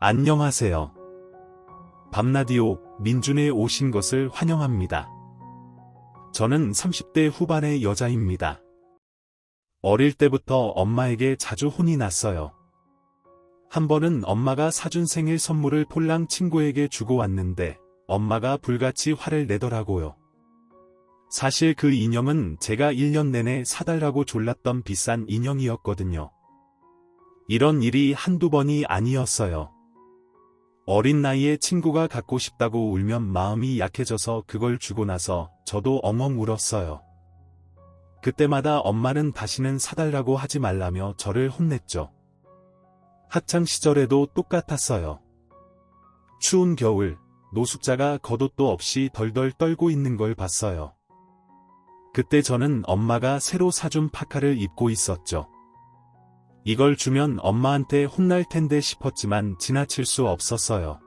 안녕하세요. 밤라디오 민준에 오신 것을 환영합니다. 저는 30대 후반의 여자입니다. 어릴 때부터 엄마에게 자주 혼이 났어요. 한 번은 엄마가 사준 생일 선물을 폴랑 친구에게 주고 왔는데 엄마가 불같이 화를 내더라고요. 사실 그 인형은 제가 1년 내내 사달라고 졸랐던 비싼 인형이었거든요. 이런 일이 한두 번이 아니었어요. 어린 나이에 친구가 갖고 싶다고 울면 마음이 약해져서 그걸 주고 나서 저도 엉엉 울었어요. 그때마다 엄마는 다시는 사달라고 하지 말라며 저를 혼냈죠. 학창 시절에도 똑같았어요. 추운 겨울, 노숙자가 겉옷도 없이 덜덜 떨고 있는 걸 봤어요. 그때 저는 엄마가 새로 사준 파카를 입고 있었죠. 이걸 주면 엄마한테 혼날 텐데 싶었지만 지나칠 수 없었어요.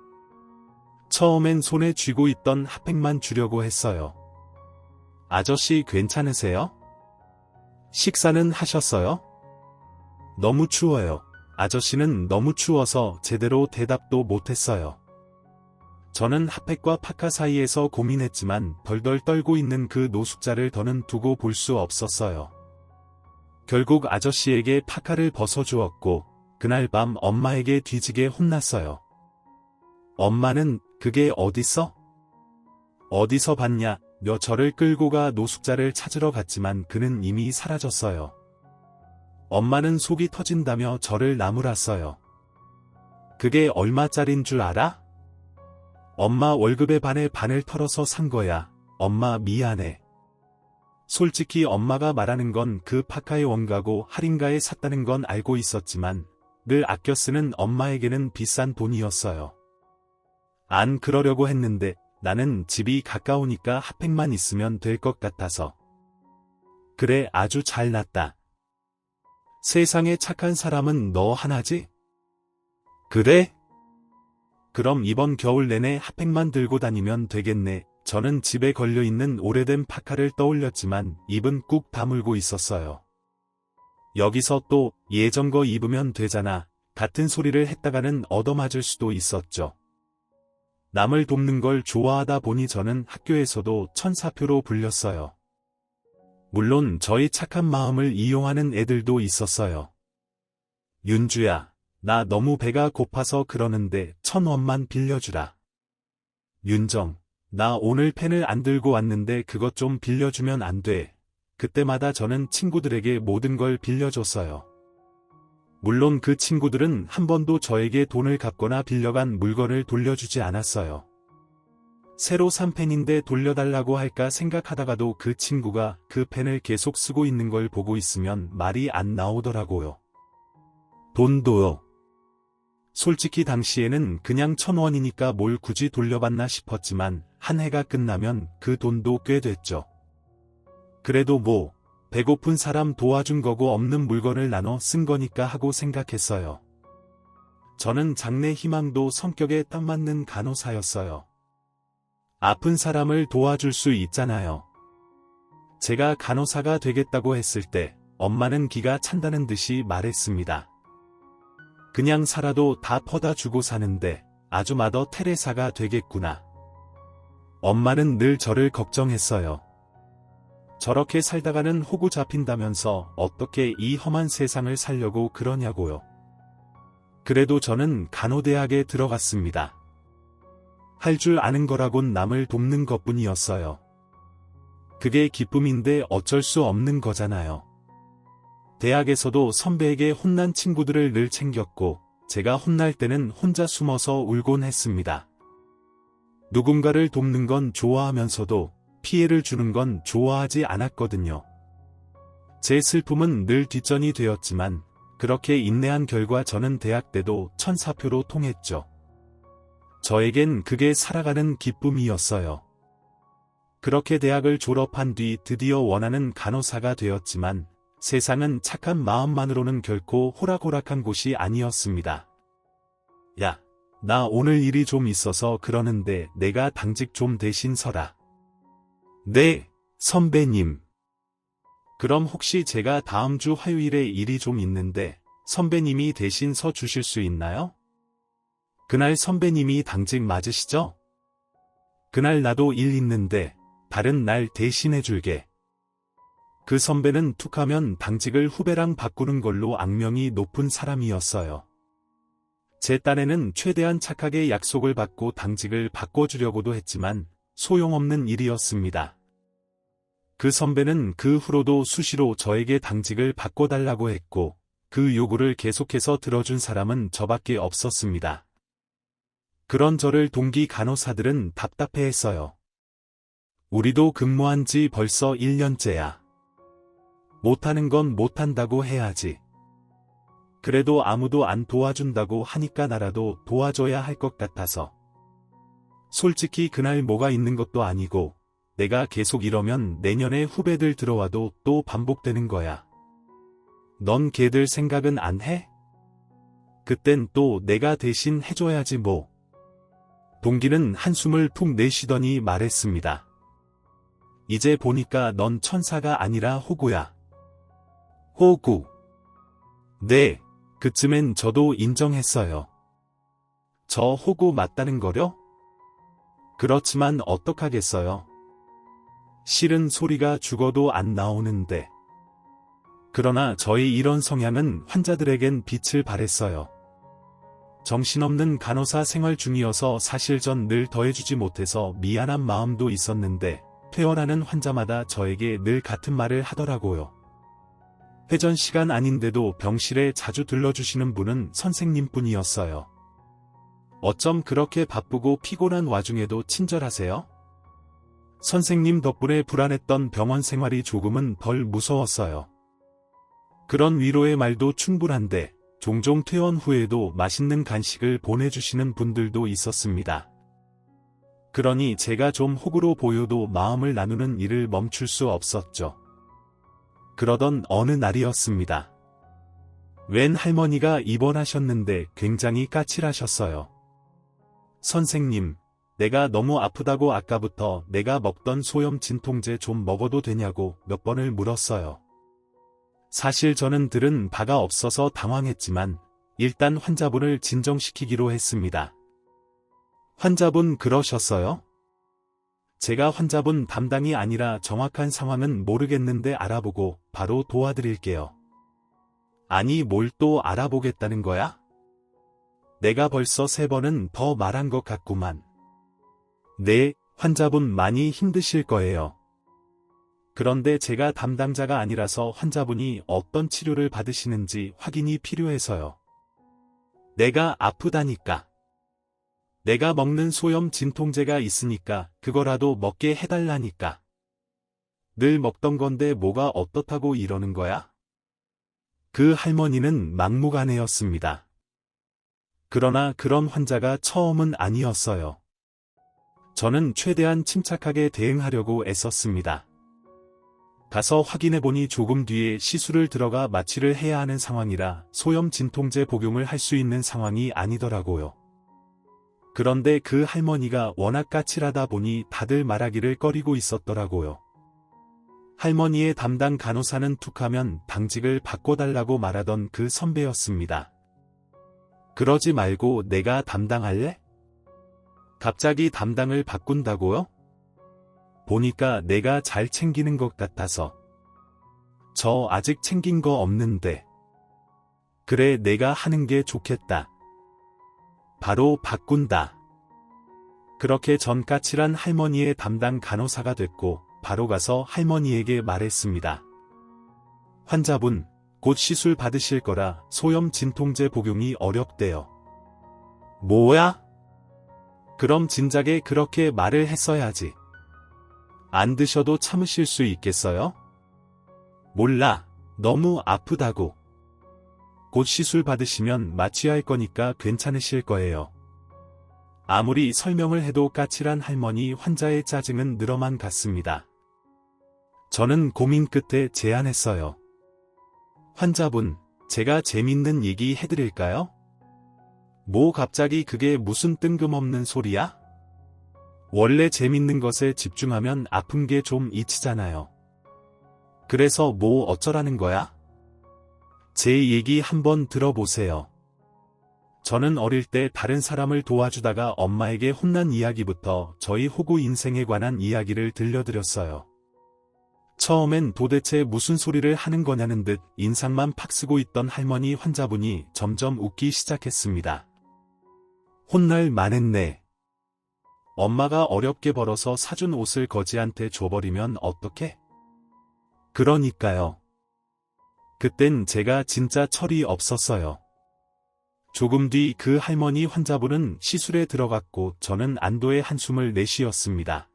처음엔 손에 쥐고 있던 핫팩만 주려고 했어요. 아저씨 괜찮으세요? 식사는 하셨어요? 너무 추워요. 아저씨는 너무 추워서 제대로 대답도 못했어요. 저는 핫팩과 파카 사이에서 고민했지만 덜덜 떨고 있는 그 노숙자를 더는 두고 볼 수 없었어요. 결국 아저씨에게 파카를 벗어주었고 그날 밤 엄마에게 뒤지게 혼났어요. 엄마는 그게 어딨어? 어디서 봤냐? 며 저를 끌고 가 노숙자를 찾으러 갔지만 그는 이미 사라졌어요. 엄마는 속이 터진다며 저를 나무랐어요. 그게 얼마짜린 줄 알아? 엄마 월급의 반을 털어서 산 거야. 엄마 미안해. 솔직히 엄마가 말하는 건 그 파카의 원가고 할인가에 샀다는 건 알고 있었지만 늘 아껴 쓰는 엄마에게는 비싼 돈이었어요. 안 그러려고 했는데 나는 집이 가까우니까 핫팩만 있으면 될 것 같아서. 그래 아주 잘났다. 세상에 착한 사람은 너 하나지? 그래? 그럼 이번 겨울 내내 핫팩만 들고 다니면 되겠네. 저는 집에 걸려있는 오래된 파카를 떠올렸지만 입은 꾹 다물고 있었어요. 여기서 또 예전 거 입으면 되잖아. 같은 소리를 했다가는 얻어맞을 수도 있었죠. 남을 돕는 걸 좋아하다 보니 저는 학교에서도 천사표로 불렸어요. 물론 저희 착한 마음을 이용하는 애들도 있었어요. 윤주야, 나 너무 배가 고파서 그러는데 1,000원만 빌려주라. 윤정, 나 오늘 펜을 안 들고 왔는데 그것 좀 빌려주면 안 돼. 그때마다 저는 친구들에게 모든 걸 빌려줬어요. 물론 그 친구들은 한 번도 저에게 돈을 갚거나 빌려간 물건을 돌려주지 않았어요. 새로 산 펜인데 돌려달라고 할까 생각하다가도 그 친구가 그 펜을 계속 쓰고 있는 걸 보고 있으면 말이 안 나오더라고요. 돈도요. 솔직히 당시에는 그냥 1,000원이니까 뭘 굳이 돌려받나 싶었지만 한 해가 끝나면 그 돈도 꽤 됐죠. 그래도 뭐 배고픈 사람 도와준 거고 없는 물건을 나눠 쓴 거니까 하고 생각했어요. 저는 장래 희망도 성격에 딱 맞는 간호사였어요. 아픈 사람을 도와줄 수 있잖아요. 제가 간호사가 되겠다고 했을 때 엄마는 기가 찬다는 듯이 말했습니다. 그냥 살아도 다 퍼다 주고 사는데 아주 마더 테레사가 되겠구나. 엄마는 늘 저를 걱정했어요. 저렇게 살다가는 호구 잡힌다면서 어떻게 이 험한 세상을 살려고 그러냐고요. 그래도 저는 간호대학에 들어갔습니다. 할 줄 아는 거라곤 남을 돕는 것뿐이었어요. 그게 기쁨인데 어쩔 수 없는 거잖아요. 대학에서도 선배에게 혼난 친구들을 늘 챙겼고 제가 혼날 때는 혼자 숨어서 울곤 했습니다. 누군가를 돕는 건 좋아하면서도 피해를 주는 건 좋아하지 않았거든요. 제 슬픔은 늘 뒷전이 되었지만 그렇게 인내한 결과 저는 대학 때도 천사표로 통했죠. 저에겐 그게 살아가는 기쁨이었어요. 그렇게 대학을 졸업한 뒤 드디어 원하는 간호사가 되었지만 세상은 착한 마음만으로는 결코 호락호락한 곳이 아니었습니다. 야, 나 오늘 일이 좀 있어서 그러는데 내가 당직 좀 대신 서라. 네, 선배님. 그럼 혹시 제가 다음 주 화요일에 일이 좀 있는데 선배님이 대신 서 주실 수 있나요? 그날 선배님이 당직 맞으시죠? 그날 나도 일 있는데 다른 날 대신해줄게. 그 선배는 툭하면 당직을 후배랑 바꾸는 걸로 악명이 높은 사람이었어요. 제 딴에는 최대한 착하게 약속을 받고 당직을 바꿔주려고도 했지만 소용없는 일이었습니다. 그 선배는 그 후로도 수시로 저에게 당직을 바꿔달라고 했고 그 요구를 계속해서 들어준 사람은 저밖에 없었습니다. 그런 저를 동기 간호사들은 답답해했어요. 우리도 근무한 지 벌써 1년째야. 못하는 건 못한다고 해야지. 그래도 아무도 안 도와준다고 하니까 나라도 도와줘야 할 것 같아서. 솔직히 그날 뭐가 있는 것도 아니고 내가 계속 이러면 내년에 후배들 들어와도 또 반복되는 거야. 넌 걔들 생각은 안 해? 그땐 또 내가 대신 해줘야지 뭐. 동기는 한숨을 푹 내쉬더니 말했습니다. 이제 보니까 넌 천사가 아니라 호구야. 호구. 네, 그쯤엔 저도 인정했어요. 저 호구 맞다는 거려? 그렇지만 어떡하겠어요. 싫은 소리가 죽어도 안 나오는데. 그러나 저의 이런 성향은 환자들에겐 빛을 발했어요. 정신없는 간호사 생활 중이어서 사실 전 늘 더해주지 못해서 미안한 마음도 있었는데 퇴원하는 환자마다 저에게 늘 같은 말을 하더라고요. 회전 시간 아닌데도 병실에 자주 들러주시는 분은 선생님뿐이었어요. 어쩜 그렇게 바쁘고 피곤한 와중에도 친절하세요? 선생님 덕분에 불안했던 병원 생활이 조금은 덜 무서웠어요. 그런 위로의 말도 충분한데 종종 퇴원 후에도 맛있는 간식을 보내주시는 분들도 있었습니다. 그러니 제가 좀 호구로 보여도 마음을 나누는 일을 멈출 수 없었죠. 그러던 어느 날이었습니다. 웬 할머니가 입원하셨는데 굉장히 까칠하셨어요. 선생님, 내가 너무 아프다고 아까부터 내가 먹던 소염 진통제 좀 먹어도 되냐고 몇 번을 물었어요. 사실 저는 들은 바가 없어서 당황했지만 일단 환자분을 진정시키기로 했습니다. 환자분 그러셨어요? 제가 환자분 담당이 아니라 정확한 상황은 모르겠는데 알아보고 바로 도와드릴게요. 아니 뭘 또 알아보겠다는 거야? 내가 벌써 3번은 더 말한 것 같구만. 네, 환자분 많이 힘드실 거예요. 그런데 제가 담당자가 아니라서 환자분이 어떤 치료를 받으시는지 확인이 필요해서요. 내가 아프다니까. 내가 먹는 소염 진통제가 있으니까 그거라도 먹게 해달라니까. 늘 먹던 건데 뭐가 어떻다고 이러는 거야? 그 할머니는 막무가내였습니다. 그러나 그런 환자가 처음은 아니었어요. 저는 최대한 침착하게 대응하려고 애썼습니다. 가서 확인해보니 조금 뒤에 시술을 들어가 마취를 해야 하는 상황이라 소염 진통제 복용을 할 수 있는 상황이 아니더라고요. 그런데 그 할머니가 워낙 까칠하다 보니 다들 말하기를 꺼리고 있었더라고요. 할머니의 담당 간호사는 툭하면 당직을 바꿔달라고 말하던 그 선배였습니다. 그러지 말고 내가 담당할래? 갑자기 담당을 바꾼다고요? 보니까 내가 잘 챙기는 것 같아서. 저 아직 챙긴 거 없는데. 그래 내가 하는 게 좋겠다. 바로 바꾼다. 그렇게 전 까칠한 할머니의 담당 간호사가 됐고 바로 가서 할머니에게 말했습니다. 환자분, 곧 시술 받으실 거라 소염 진통제 복용이 어렵대요. 뭐야? 그럼 진작에 그렇게 말을 했어야지. 안 드셔도 참으실 수 있겠어요? 몰라, 너무 아프다고. 곧 시술 받으시면 마취할 거니까 괜찮으실 거예요. 아무리 설명을 해도 까칠한 할머니 환자의 짜증은 늘어만 갔습니다. 저는 고민 끝에 제안했어요. 환자분, 제가 재밌는 얘기 해드릴까요? 뭐 갑자기 그게 무슨 뜬금없는 소리야? 원래 재밌는 것에 집중하면 아픈 게 좀 잊히잖아요. 그래서 뭐 어쩌라는 거야? 제 얘기 한번 들어보세요. 저는 어릴 때 다른 사람을 도와주다가 엄마에게 혼난 이야기부터 저희 호구 인생에 관한 이야기를 들려드렸어요. 처음엔 도대체 무슨 소리를 하는 거냐는 듯 인상만 팍 쓰고 있던 할머니 환자분이 점점 웃기 시작했습니다. 혼날 만했네. 엄마가 어렵게 벌어서 사준 옷을 거지한테 줘버리면 어떡해? 그러니까요. 그땐 제가 진짜 철이 없었어요. 조금 뒤 그 할머니 환자분은 시술에 들어갔고 저는 안도의 한숨을 내쉬었습니다.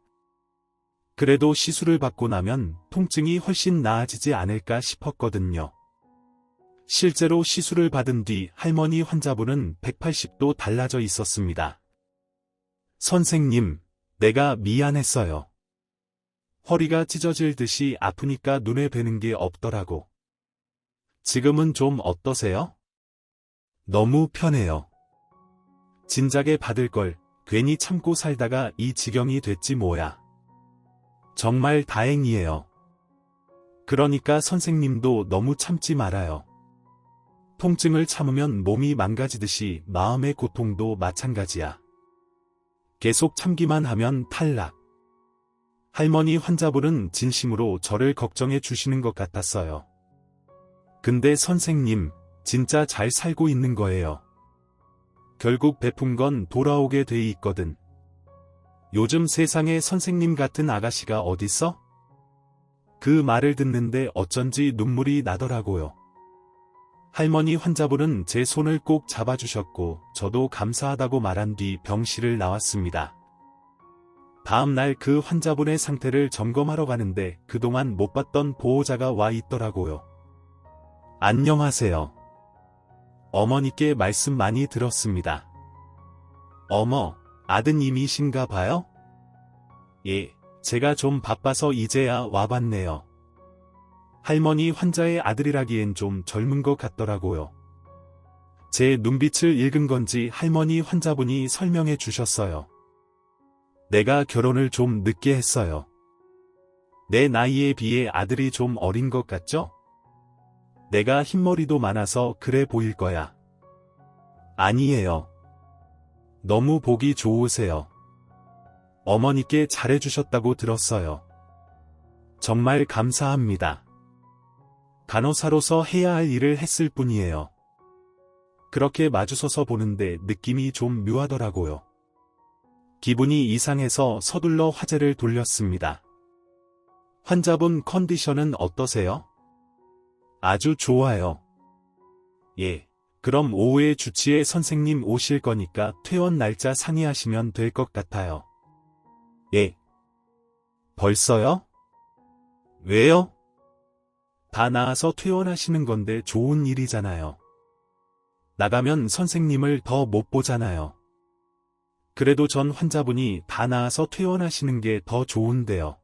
그래도 시술을 받고 나면 통증이 훨씬 나아지지 않을까 싶었거든요. 실제로 시술을 받은 뒤 할머니 환자분은 180도 달라져 있었습니다. 선생님, 내가 미안했어요. 허리가 찢어질 듯이 아프니까 눈에 뵈는 게 없더라고. 지금은 좀 어떠세요? 너무 편해요. 진작에 받을 걸 괜히 참고 살다가 이 지경이 됐지 뭐야. 정말 다행이에요. 그러니까 선생님도 너무 참지 말아요. 통증을 참으면 몸이 망가지듯이 마음의 고통도 마찬가지야. 계속 참기만 하면 탈락. 할머니 환자분은 진심으로 저를 걱정해 주시는 것 같았어요. 근데 선생님, 진짜 잘 살고 있는 거예요. 결국 베푼 건 돌아오게 돼 있거든. 요즘 세상에 선생님 같은 아가씨가 어딨어? 그 말을 듣는데 어쩐지 눈물이 나더라고요. 할머니 환자분은 제 손을 꼭 잡아주셨고 저도 감사하다고 말한 뒤 병실을 나왔습니다. 다음 날 그 환자분의 상태를 점검하러 가는데 그동안 못 봤던 보호자가 와 있더라고요. 안녕하세요. 어머니께 말씀 많이 들었습니다. 어머, 아드님이신가 봐요? 예, 제가 좀 바빠서 이제야 와봤네요. 할머니 환자의 아들이라기엔 좀 젊은 것 같더라고요. 제 눈빛을 읽은 건지 할머니 환자분이 설명해 주셨어요. 내가 결혼을 좀 늦게 했어요. 내 나이에 비해 아들이 좀 어린 것 같죠? 내가 흰머리도 많아서 그래 보일 거야. 아니에요. 너무 보기 좋으세요. 어머니께 잘해주셨다고 들었어요. 정말 감사합니다. 간호사로서 해야 할 일을 했을 뿐이에요. 그렇게 마주서서 보는데 느낌이 좀 묘하더라고요. 기분이 이상해서 서둘러 화제를 돌렸습니다. 환자분 컨디션은 어떠세요? 아주 좋아요. 예, 그럼 오후에 주치의 선생님 오실 거니까 퇴원 날짜 상의하시면 될 것 같아요. 예. 벌써요? 왜요? 다 나아서 퇴원하시는 건데 좋은 일이잖아요. 나가면 선생님을 더 못 보잖아요. 그래도 전 환자분이 다 나아서 퇴원하시는 게 더 좋은데요.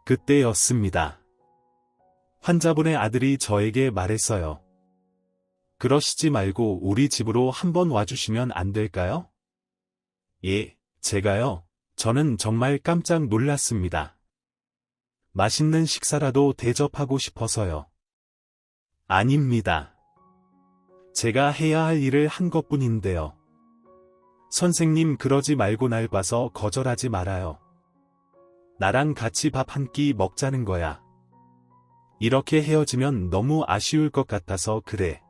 그때였습니다. 환자분의 아들이 저에게 말했어요. 그러시지 말고 우리 집으로 한번 와주시면 안 될까요? 예, 제가요. 저는 정말 깜짝 놀랐습니다. 맛있는 식사라도 대접하고 싶어서요. 아닙니다. 제가 해야 할 일을 한 것뿐인데요. 선생님 그러지 말고 날 봐서 거절하지 말아요. 나랑 같이 밥 한 끼 먹자는 거야. 이렇게 헤어지면 너무 아쉬울 것 같아서 그래.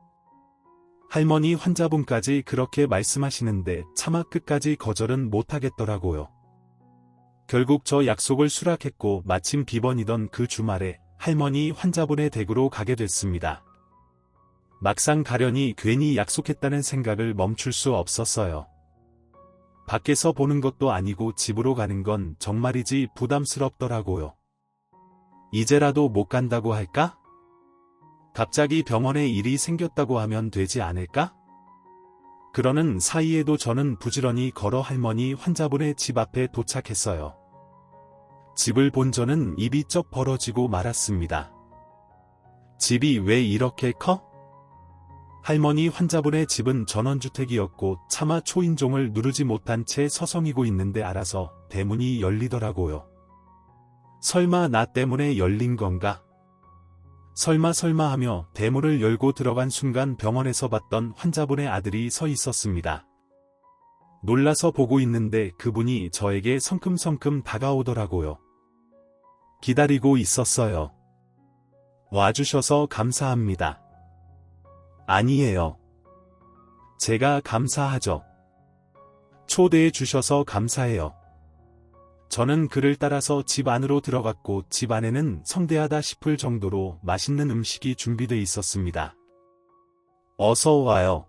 할머니 환자분까지 그렇게 말씀하시는데 차마 끝까지 거절은 못하겠더라고요. 결국 저 약속을 수락했고 마침 비번이던 그 주말에 할머니 환자분의 댁으로 가게 됐습니다. 막상 가려니 괜히 약속했다는 생각을 멈출 수 없었어요. 밖에서 보는 것도 아니고 집으로 가는 건 정말이지 부담스럽더라고요. 이제라도 못 간다고 할까? 갑자기 병원에 일이 생겼다고 하면 되지 않을까? 그러는 사이에도 저는 부지런히 걸어 할머니 환자분의 집 앞에 도착했어요. 집을 본 저는 입이 쩍 벌어지고 말았습니다. 집이 왜 이렇게 커? 할머니 환자분의 집은 전원주택이었고 차마 초인종을 누르지 못한 채 서성이고 있는데 알아서 대문이 열리더라고요. 설마 나 때문에 열린 건가? 설마 하며 대문을 열고 들어간 순간 병원에서 봤던 환자분의 아들이 서 있었습니다. 놀라서 보고 있는데 그분이 저에게 성큼성큼 다가오더라고요. 기다리고 있었어요. 와주셔서 감사합니다. 아니에요. 제가 감사하죠. 초대해 주셔서 감사해요. 저는 그를 따라서 집 안으로 들어갔고 집 안에는 성대하다 싶을 정도로 맛있는 음식이 준비돼 있었습니다. 어서 와요.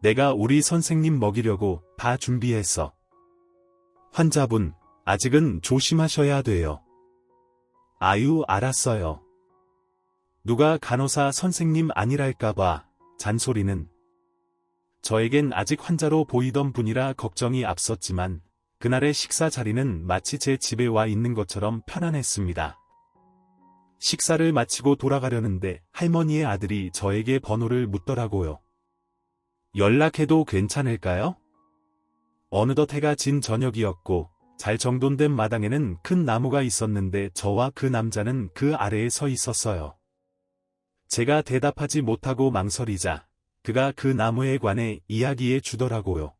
내가 우리 선생님 먹이려고 다 준비했어. 환자분, 아직은 조심하셔야 돼요. 아유, 알았어요. 누가 간호사 선생님 아니랄까봐 잔소리는. 저에겐 아직 환자로 보이던 분이라 걱정이 앞섰지만 그날의 식사 자리는 마치 제 집에 와 있는 것처럼 편안했습니다. 식사를 마치고 돌아가려는데 할머니의 아들이 저에게 번호를 묻더라고요. 연락해도 괜찮을까요? 어느덧 해가 진 저녁이었고 잘 정돈된 마당에는 큰 나무가 있었는데 저와 그 남자는 그 아래에 서 있었어요. 제가 대답하지 못하고 망설이자 그가 그 나무에 관해 이야기해 주더라고요.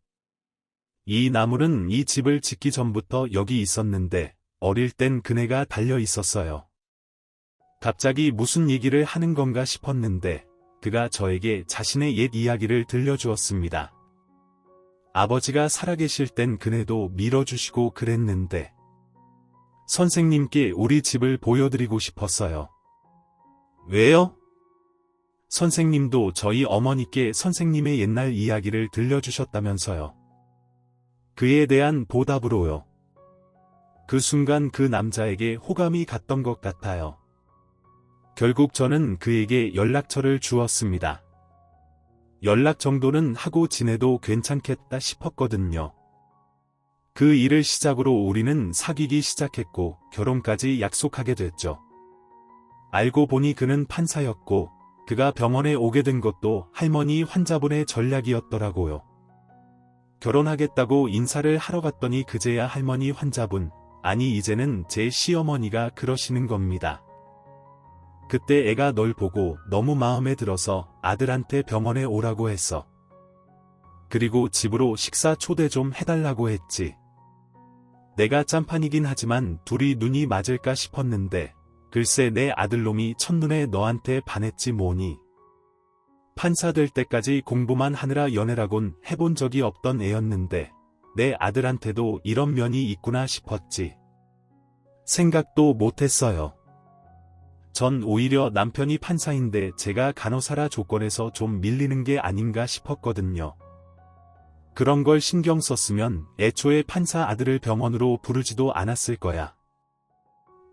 이 나무는 이 집을 짓기 전부터 여기 있었는데 어릴 땐 그네가 달려 있었어요. 갑자기 무슨 얘기를 하는 건가 싶었는데 그가 저에게 자신의 옛 이야기를 들려주었습니다. 아버지가 살아계실 땐 그네도 밀어주시고 그랬는데 선생님께 우리 집을 보여드리고 싶었어요. 왜요? 선생님도 저희 어머니께 선생님의 옛날 이야기를 들려주셨다면서요. 그에 대한 보답으로요. 그 순간 그 남자에게 호감이 갔던 것 같아요. 결국 저는 그에게 연락처를 주었습니다. 연락 정도는 하고 지내도 괜찮겠다 싶었거든요. 그 일을 시작으로 우리는 사귀기 시작했고 결혼까지 약속하게 됐죠. 알고 보니 그는 판사였고 그가 병원에 오게 된 것도 할머니 환자분의 전략이었더라고요. 결혼하겠다고 인사를 하러 갔더니 그제야 할머니 환자분, 아니 이제는 제 시어머니가 그러시는 겁니다. 그때 애가 널 보고 너무 마음에 들어서 아들한테 병원에 오라고 했어. 그리고 집으로 식사 초대 좀 해달라고 했지. 내가 짬판이긴 하지만 둘이 눈이 맞을까 싶었는데 글쎄 내 아들놈이 첫눈에 너한테 반했지 뭐니. 판사 될 때까지 공부만 하느라 연애라곤 해본 적이 없던 애였는데 내 아들한테도 이런 면이 있구나 싶었지. 생각도 못했어요. 전 오히려 남편이 판사인데 제가 간호사라 조건에서 좀 밀리는 게 아닌가 싶었거든요. 그런 걸 신경 썼으면 애초에 판사 아들을 병원으로 부르지도 않았을 거야.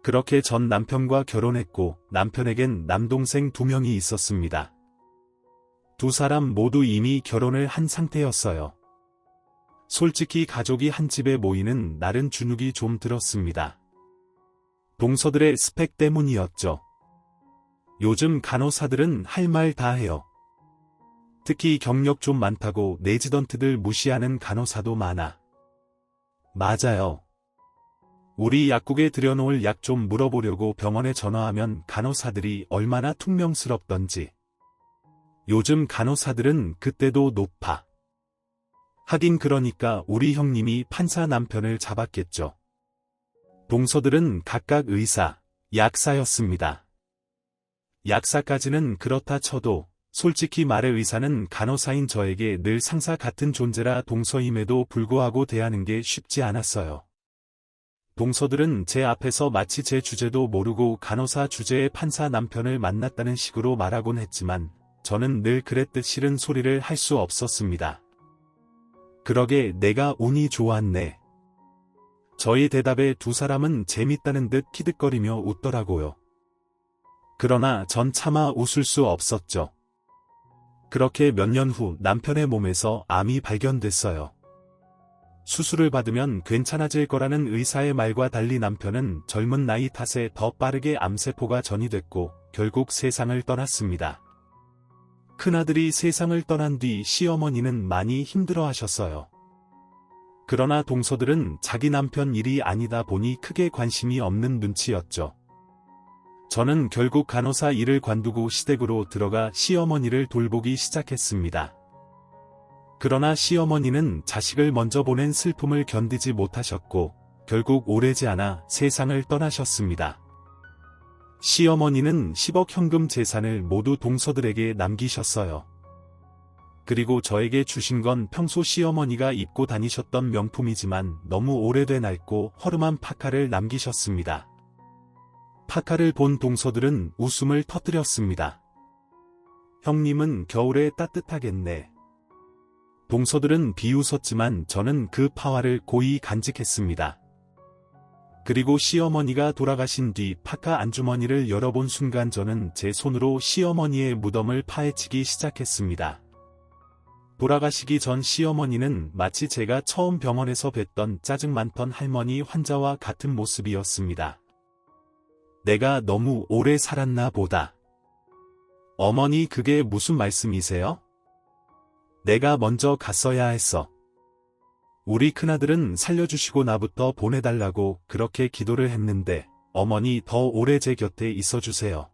그렇게 전 남편과 결혼했고 남편에겐 남동생 2명이 있었습니다. 두 사람 모두 이미 결혼을 한 상태였어요. 솔직히 가족이 한 집에 모이는 날은 주눅이 좀 들었습니다. 동서들의 스펙 때문이었죠. 요즘 간호사들은 할 말 다 해요. 특히 경력 좀 많다고 레지던트들 무시하는 간호사도 많아. 맞아요. 우리 약국에 들여놓을 약 좀 물어보려고 병원에 전화하면 간호사들이 얼마나 퉁명스럽던지. 요즘 간호사들은 그때도 높아. 하긴 그러니까 우리 형님이 판사 남편을 잡았겠죠. 동서들은 각각 의사, 약사였습니다. 약사까지는 그렇다 쳐도 솔직히 말해 의사는 간호사인 저에게 늘 상사 같은 존재라 동서임에도 불구하고 대하는 게 쉽지 않았어요. 동서들은 제 앞에서 마치 제 주제도 모르고 간호사 주제의 판사 남편을 만났다는 식으로 말하곤 했지만 저는 늘 그랬듯 싫은 소리를 할 수 없었습니다. 그러게 내가 운이 좋았네. 저희 대답에 두 사람은 재밌다는 듯 키득거리며 웃더라고요. 그러나 전 차마 웃을 수 없었죠. 그렇게 몇 년 후 남편의 몸에서 암이 발견됐어요. 수술을 받으면 괜찮아질 거라는 의사의 말과 달리 남편은 젊은 나이 탓에 더 빠르게 암세포가 전이됐고 결국 세상을 떠났습니다. 큰아들이 세상을 떠난 뒤 시어머니는 많이 힘들어하셨어요. 그러나 동서들은 자기 남편 일이 아니다 보니 크게 관심이 없는 눈치였죠. 저는 결국 간호사 일을 관두고 시댁으로 들어가 시어머니를 돌보기 시작했습니다. 그러나 시어머니는 자식을 먼저 보낸 슬픔을 견디지 못하셨고 결국 오래지 않아 세상을 떠나셨습니다. 시어머니는 10억 현금 재산을 모두 동서들에게 남기셨어요. 그리고 저에게 주신 건 평소 시어머니가 입고 다니셨던 명품이지만 너무 오래돼 낡고 허름한 파카를 남기셨습니다. 파카를 본 동서들은 웃음을 터뜨렸습니다. 형님은 겨울에 따뜻하겠네. 동서들은 비웃었지만 저는 그 파화를 고이 간직했습니다. 그리고 시어머니가 돌아가신 뒤 파카 안주머니를 열어본 순간 저는 제 손으로 시어머니의 무덤을 파헤치기 시작했습니다. 돌아가시기 전 시어머니는 마치 제가 처음 병원에서 뵀던 짜증 많던 할머니 환자와 같은 모습이었습니다. 내가 너무 오래 살았나 보다. 어머니 그게 무슨 말씀이세요? 내가 먼저 갔어야 했어. 우리 큰아들은 살려주시고 나부터 보내달라고 그렇게 기도를 했는데 어머니 더 오래 제 곁에 있어주세요.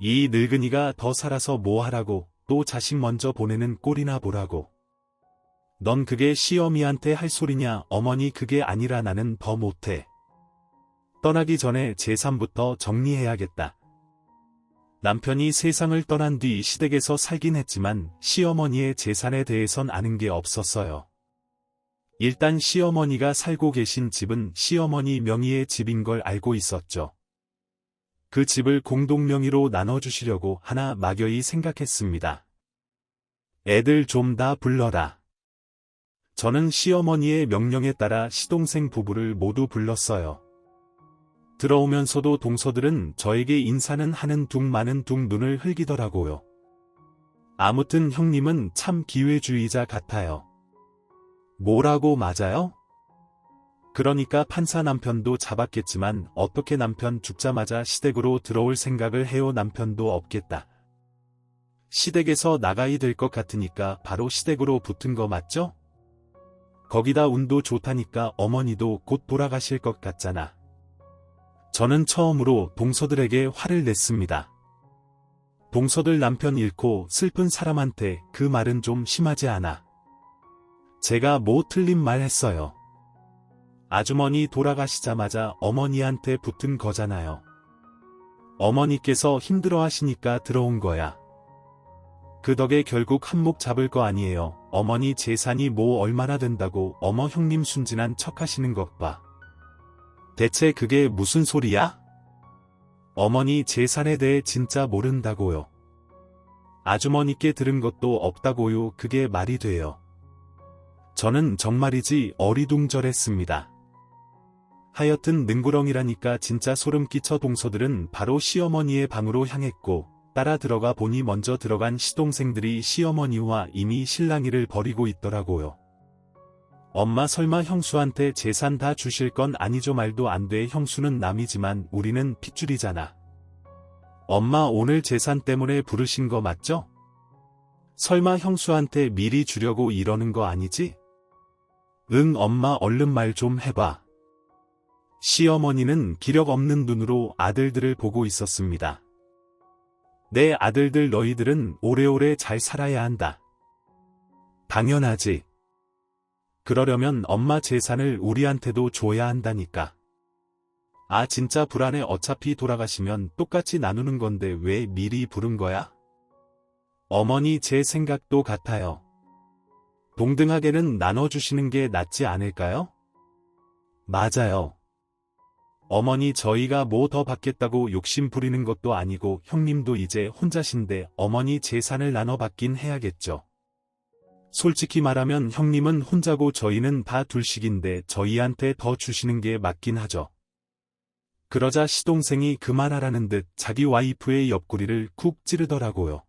이 늙은이가 더 살아서 뭐 하라고 또 자식 먼저 보내는 꼴이나 보라고. 넌 그게 시어미한테 할 소리냐 어머니 그게 아니라 나는 더 못해. 떠나기 전에 재산부터 정리해야겠다. 남편이 세상을 떠난 뒤 시댁에서 살긴 했지만 시어머니의 재산에 대해선 아는 게 없었어요. 일단 시어머니가 살고 계신 집은 시어머니 명의의 집인 걸 알고 있었죠. 그 집을 공동 명의로 나눠주시려고 하나 막연히 생각했습니다. 애들 좀 다 불러라. 저는 시어머니의 명령에 따라 시동생 부부를 모두 불렀어요. 들어오면서도 동서들은 저에게 인사는 하는 둥 마는 둥 눈을 흘기더라고요. 아무튼 형님은 참 기회주의자 같아요. 뭐라고 맞아요? 그러니까 판사 남편도 잡았겠지만 어떻게 남편 죽자마자 시댁으로 들어올 생각을 해요. 남편도 없겠다. 시댁에서 나가야 될 것 같으니까 바로 시댁으로 붙은 거 맞죠? 거기다 운도 좋다니까 어머니도 곧 돌아가실 것 같잖아. 저는 처음으로 동서들에게 화를 냈습니다. 동서들 남편 잃고 슬픈 사람한테 그 말은 좀 심하지 않아. 제가 뭐 틀린 말 했어요. 아주머니 돌아가시자마자 어머니한테 붙은 거잖아요. 어머니께서 힘들어하시니까 들어온 거야. 그 덕에 결국 한몫 잡을 거 아니에요. 어머니 재산이 뭐 얼마나 된다고 어머 형님 순진한 척 하시는 것 봐. 대체 그게 무슨 소리야? 어머니 재산에 대해 진짜 모른다고요. 아주머니께 들은 것도 없다고요. 그게 말이 돼요. 저는 정말이지 어리둥절했습니다. 하여튼 능구렁이라니까 진짜 소름 끼쳐 동서들은 바로 시어머니의 방으로 향했고 따라 들어가 보니 먼저 들어간 시동생들이 시어머니와 이미 실랑이를 벌이고 있더라고요. 엄마 설마 형수한테 재산 다 주실 건 아니죠? 말도 안 돼. 형수는 남이지만 우리는 핏줄이잖아. 엄마 오늘 재산 때문에 부르신 거 맞죠? 설마 형수한테 미리 주려고 이러는 거 아니지? 응 엄마 얼른 말 좀 해봐. 시어머니는 기력 없는 눈으로 아들들을 보고 있었습니다. 내 아들들 너희들은 오래오래 잘 살아야 한다. 당연하지. 그러려면 엄마 재산을 우리한테도 줘야 한다니까. 아 진짜 불안해. 어차피 돌아가시면 똑같이 나누는 건데 왜 미리 부른 거야? 어머니 제 생각도 같아요. 동등하게는 나눠주시는 게 낫지 않을까요? 맞아요. 어머니 저희가 뭐 더 받겠다고 욕심 부리는 것도 아니고 형님도 이제 혼자신데 어머니 재산을 나눠 받긴 해야겠죠. 솔직히 말하면 형님은 혼자고 저희는 다 둘씩인데 저희한테 더 주시는 게 맞긴 하죠. 그러자 시동생이 그만하라는 듯 자기 와이프의 옆구리를 쿡 찌르더라고요.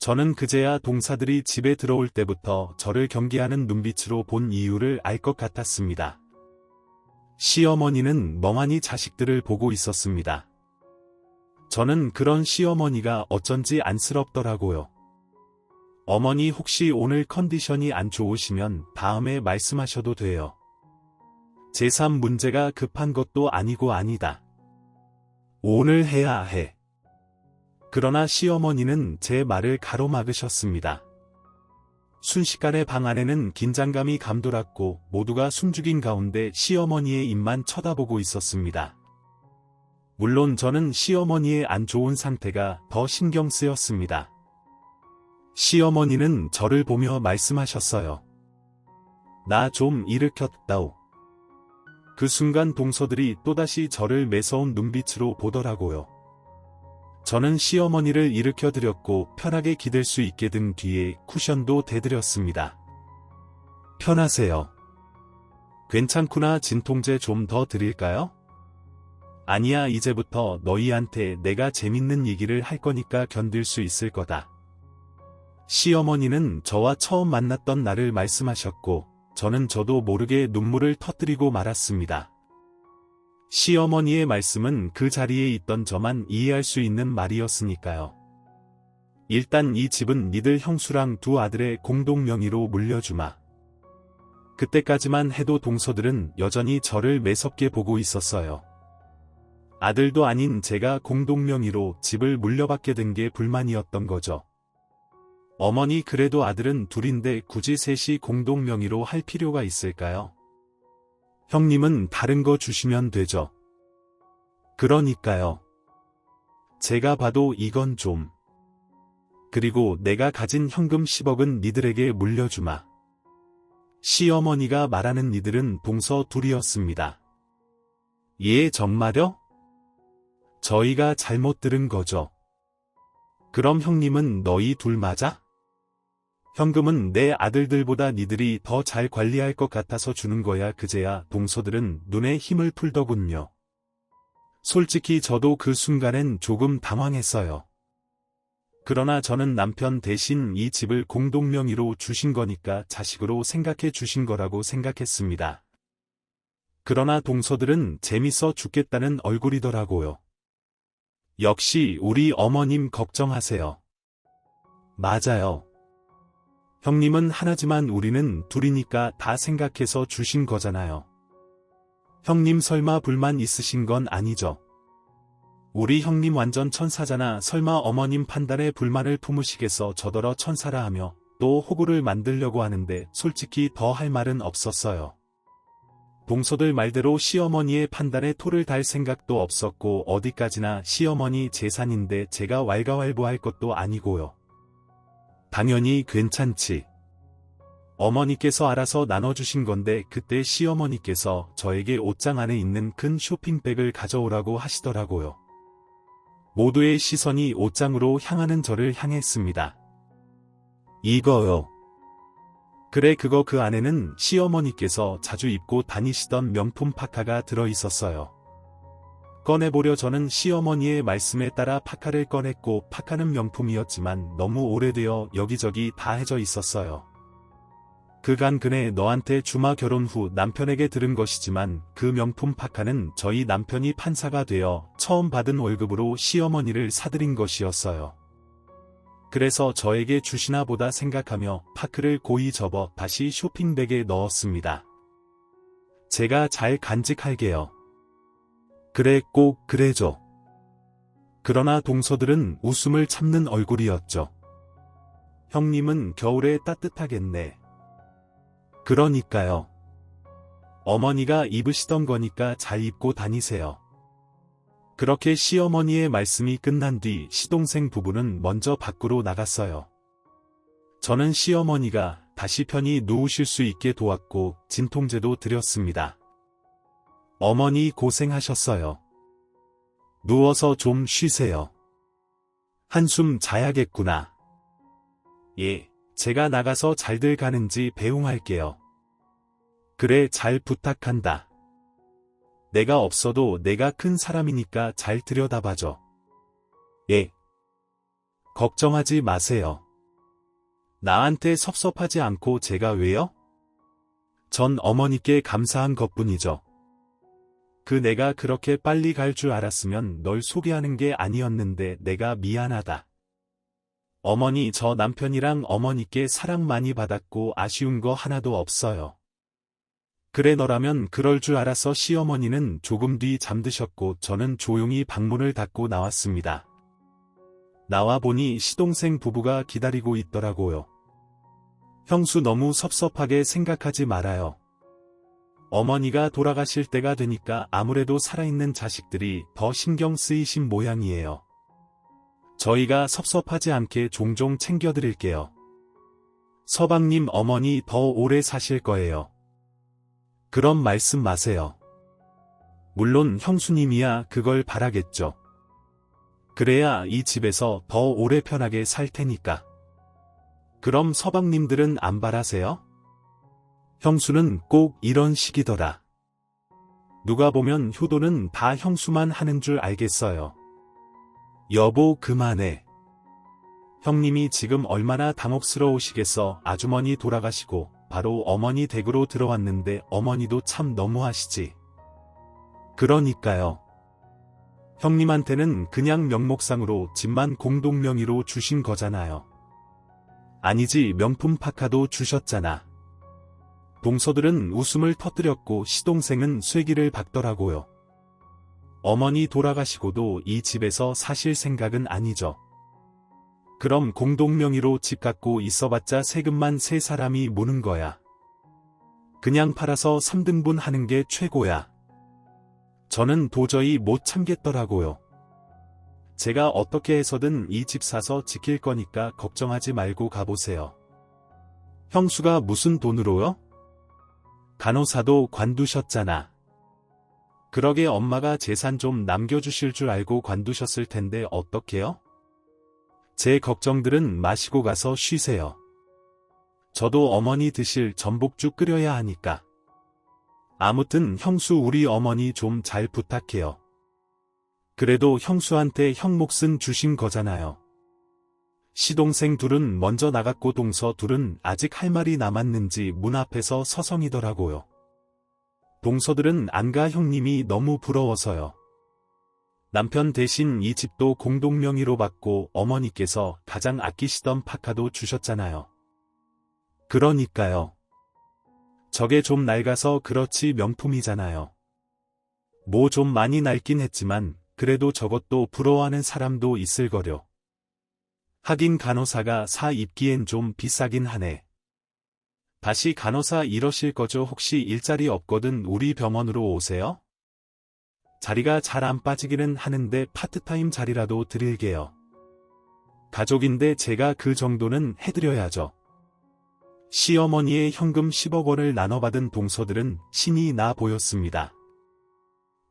저는 그제야 동사들이 집에 들어올 때부터 저를 경계하는 눈빛으로 본 이유를 알 것 같았습니다. 시어머니는 멍하니 자식들을 보고 있었습니다. 저는 그런 시어머니가 어쩐지 안쓰럽더라고요. 어머니 혹시 오늘 컨디션이 안 좋으시면 다음에 말씀하셔도 돼요. 재산 문제가 급한 것도 아니고 아니다. 오늘 해야 해. 그러나 시어머니는 제 말을 가로막으셨습니다. 순식간에 방 안에는 긴장감이 감돌았고 모두가 숨죽인 가운데 시어머니의 입만 쳐다보고 있었습니다. 물론 저는 시어머니의 안 좋은 상태가 더 신경 쓰였습니다. 시어머니는 저를 보며 말씀하셨어요. 나 좀 일으켰다오. 그 순간 동서들이 또다시 저를 매서운 눈빛으로 보더라고요. 저는 시어머니를 일으켜드렸고 편하게 기댈 수 있게 등 뒤에 쿠션도 대드렸습니다. 편하세요. 괜찮구나. 진통제 좀 더 드릴까요? 아니야, 이제부터 너희한테 내가 재밌는 얘기를 할 거니까 견딜 수 있을 거다. 시어머니는 저와 처음 만났던 날을 말씀하셨고 저는 저도 모르게 눈물을 터뜨리고 말았습니다. 시어머니의 말씀은 그 자리에 있던 저만 이해할 수 있는 말이었으니까요. 일단 이 집은 니들 형수랑 두 아들의 공동 명의로 물려주마. 그때까지만 해도 동서들은 여전히 저를 매섭게 보고 있었어요. 아들도 아닌 제가 공동 명의로 집을 물려받게 된 게 불만이었던 거죠. 어머니, 그래도 아들은 둘인데 굳이 셋이 공동 명의로 할 필요가 있을까요? 형님은 다른 거 주시면 되죠. 그러니까요. 제가 봐도 이건 좀. 그리고 내가 가진 현금 10억은 니들에게 물려주마. 시어머니가 말하는 니들은 동서 둘이었습니다. 예, 정말요? 저희가 잘못 들은 거죠. 그럼 형님은 너희 둘 맞아? 현금은 내 아들들보다 니들이 더 잘 관리할 것 같아서 주는 거야. 그제야 동서들은 눈에 힘을 풀더군요. 솔직히 저도 그 순간엔 조금 당황했어요. 그러나 저는 남편 대신 이 집을 공동 명의로 주신 거니까 자식으로 생각해 주신 거라고 생각했습니다. 그러나 동서들은 재밌어 죽겠다는 얼굴이더라고요. 역시 우리 어머님 걱정하세요. 맞아요. 형님은 하나지만 우리는 둘이니까 다 생각해서 주신 거잖아요. 형님 설마 불만 있으신 건 아니죠? 우리 형님 완전 천사잖아. 설마 어머님 판단에 불만을 품으시겠어. 저더러 천사라 하며 또 호구를 만들려고 하는데 솔직히 더 할 말은 없었어요. 동서들 말대로 시어머니의 판단에 토를 달 생각도 없었고 어디까지나 시어머니 재산인데 제가 왈가왈부할 것도 아니고요. 당연히 괜찮지. 어머니께서 알아서 나눠주신 건데 그때 시어머니께서 저에게 옷장 안에 있는 큰 쇼핑백을 가져오라고 하시더라고요. 모두의 시선이 옷장으로 향하는 저를 향했습니다. 이거요. 그래, 그거. 그 안에는 시어머니께서 자주 입고 다니시던 명품 파카가 들어있었어요. 꺼내보려 저는 시어머니의 말씀에 따라 파카를 꺼냈고 파카는 명품이었지만 너무 오래되어 여기저기 다 해져 있었어요. 그간 그네 너한테 주마. 결혼 후 남편에게 들은 것이지만 그 명품 파카는 저희 남편이 판사가 되어 처음 받은 월급으로 시어머니를 사드린 것이었어요. 그래서 저에게 주시나 보다 생각하며 파크를 고이 접어 다시 쇼핑백에 넣었습니다. 제가 잘 간직할게요. 그래, 꼭 그래줘. 그러나 동서들은 웃음을 참는 얼굴이었죠. 형님은 겨울에 따뜻하겠네. 그러니까요. 어머니가 입으시던 거니까 잘 입고 다니세요. 그렇게 시어머니의 말씀이 끝난 뒤 시동생 부부는 먼저 밖으로 나갔어요. 저는 시어머니가 다시 편히 누우실 수 있게 도왔고 진통제도 드렸습니다. 어머니 고생하셨어요. 누워서 좀 쉬세요. 한숨 자야겠구나. 예, 제가 나가서 잘들 가는지 배웅할게요. 그래, 잘 부탁한다. 내가 없어도 내가 큰 사람이니까 잘 들여다봐줘. 예. 걱정하지 마세요. 나한테 섭섭하지 않고 제가 왜요? 전 어머니께 감사한 것뿐이죠. 그 내가 그렇게 빨리 갈 줄 알았으면 널 소개하는 게 아니었는데 내가 미안하다. 어머니, 저 남편이랑 어머니께 사랑 많이 받았고 아쉬운 거 하나도 없어요. 그래 너라면 그럴 줄 알아서 시어머니는 조금 뒤 잠드셨고 저는 조용히 방문을 닫고 나왔습니다. 나와 보니 시동생 부부가 기다리고 있더라고요. 형수 너무 섭섭하게 생각하지 말아요. 어머니가 돌아가실 때가 되니까 아무래도 살아있는 자식들이 더 신경 쓰이신 모양이에요. 저희가 섭섭하지 않게 종종 챙겨드릴게요. 서방님 어머니 더 오래 사실 거예요. 그런 말씀 마세요. 물론 형수님이야 그걸 바라겠죠. 그래야 이 집에서 더 오래 편하게 살 테니까. 그럼 서방님들은 안 바라세요? 형수는 꼭 이런 식이더라. 누가 보면 효도는 다 형수만 하는 줄 알겠어요. 여보 그만해. 형님이 지금 얼마나 당혹스러우시겠어. 아주머니 돌아가시고 바로 어머니 댁으로 들어왔는데 어머니도 참 너무하시지. 그러니까요. 형님한테는 그냥 명목상으로 집만 공동명의로 주신 거잖아요. 아니지 명품 파카도 주셨잖아. 동서들은 웃음을 터뜨렸고 시동생은 쐐기를 박더라고요. 어머니 돌아가시고도 이 집에서 사실 생각은 아니죠. 그럼 공동명의로 집 갖고 있어봤자 세금만 세 사람이 무는 거야. 그냥 팔아서 3등분 하는 게 최고야. 저는 도저히 못 참겠더라고요. 제가 어떻게 해서든 이 집 사서 지킬 거니까 걱정하지 말고 가보세요. 형수가 무슨 돈으로요? 간호사도 관두셨잖아. 그러게 엄마가 재산 좀 남겨주실 줄 알고 관두셨을 텐데 어떡해요? 제 걱정들은 마시고 가서 쉬세요. 저도 어머니 드실 전복죽 끓여야 하니까. 아무튼 형수 우리 어머니 좀 잘 부탁해요. 그래도 형수한테 형 몫은 주신 거잖아요. 시동생 둘은 먼저 나갔고 동서 둘은 아직 할 말이 남았는지 문 앞에서 서성이더라고요. 동서들은 안가 형님이 너무 부러워서요. 남편 대신 이 집도 공동명의로 받고 어머니께서 가장 아끼시던 파카도 주셨잖아요. 그러니까요. 저게 좀 낡아서 그렇지 명품이잖아요. 뭐 좀 많이 낡긴 했지만 그래도 저것도 부러워하는 사람도 있을거려. 하긴 간호사가 사 입기엔 좀 비싸긴 하네. 다시 간호사 일하실 거죠? 혹시 일자리 없거든 우리 병원으로 오세요? 자리가 잘 안 빠지기는 하는데 파트타임 자리라도 드릴게요. 가족인데 제가 그 정도는 해드려야죠. 시어머니의 현금 10억 원을 나눠받은 동서들은 신이 나 보였습니다.